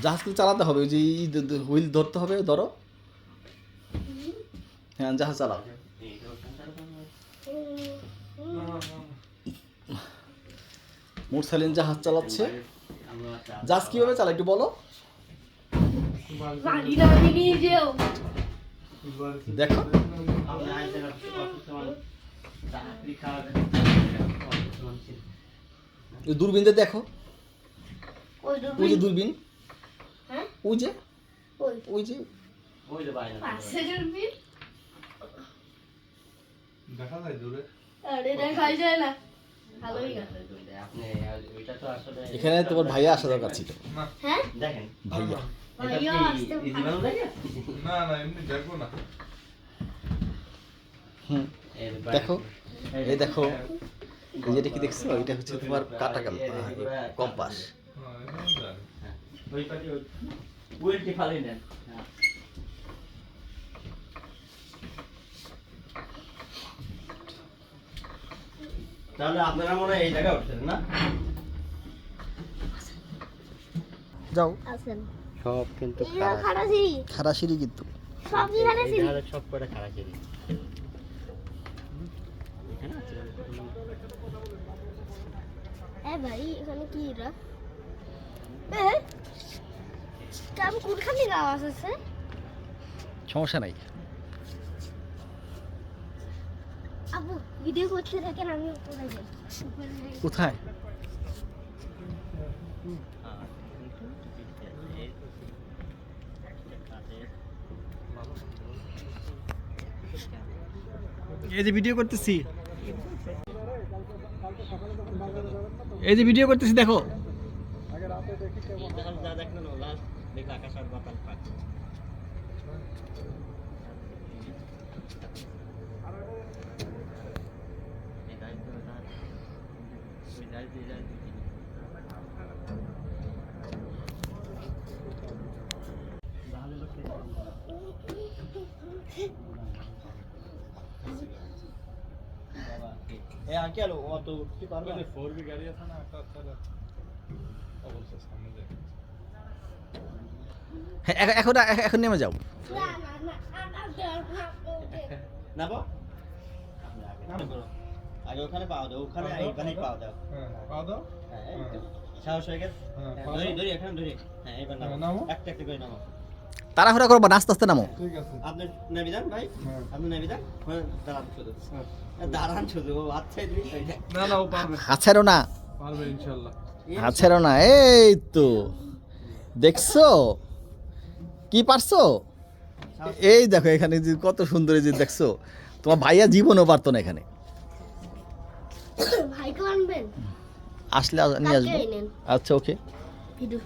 জাহাজ কিন্তু চালাতে হবে, ওই যে হুইল ধরতে হবে, ধরো। হ্যাঁ, জাহাজ চালাও। মুরসালিন জাহাজ চালাচ্ছে। জাহাজ কিভাবে চালায় একটু বলো। দেখো দূরবীনটা দেখো, ওই যে দূরবীন, ওই যে ওই যে দেখা যায় দূরে। এখানে তোমার ভাইয়া আসা দরকার ছিল। দেখেন ভাইয়া না না এমনি দেখবো না। দেখো, এই দেখো, এই যেটা কি দেখছো, এটা হচ্ছে তোমার কাটা কম্পাস। ওই পাটি উইলটি ফালি নেন। তাহলে আপনারা মনে হয় এই জায়গায় উঠছেন না? যাও, সব কিন্তু খাড়া সিঁড়ি কিন্তু সব করে খারাপ সিঁড়ি। ভাই এখানে কি রা কাম কোনখানে আওয়াজ আছে? সমস্যা নাই। আবু ভিডিও করতে থাকেন, আমি উপরে যাই। কোথায়? এই যে ভিডিও করতেছি, এই যে ভিডিও করতেছি, দেখো। আঙ্কেল অত কি পারবে? 4B গাড়ি আছে না একটা, আচ্ছা অবশ্যই সামনে যাই। হ্যাঁ, এখন নেমে যাও। নাবো আগে ওখানে পাওয়া দাও, ওখানে এইখানেই পাওয়া দাও। হ্যাঁ পা দাও। হ্যাঁ এই তো। সাহস হয়ে গেছে। ধরি ধরি এখানে ধরি। হ্যাঁ এবার নামো, একটা একটা করে নামো। তাড়াহুড়া করবা না, আস্তে আস্তে নামো। ঠিক আছে। আপনি নেমে যান ভাই, আপনি নেমে যান। দাঁড়ান শুধু, দাঁড়ান শুধু। আচ্ছা না না ও পারবে, হাত ছাড়ো না, পারবে ইনশাআল্লাহ। হাত ছাড়ো না। এই তো দেখছো কি পারছো। এই দেখো এখানে যে কত সুন্দর, এই যে দেখছো, তোমার ভাইয়া জীবনও পারতো না এখানে। ভাইকে আনবেন, আসলে নিয়ে আসবো। কালকে এনেন। আচ্ছা, ওকে। ভিডিও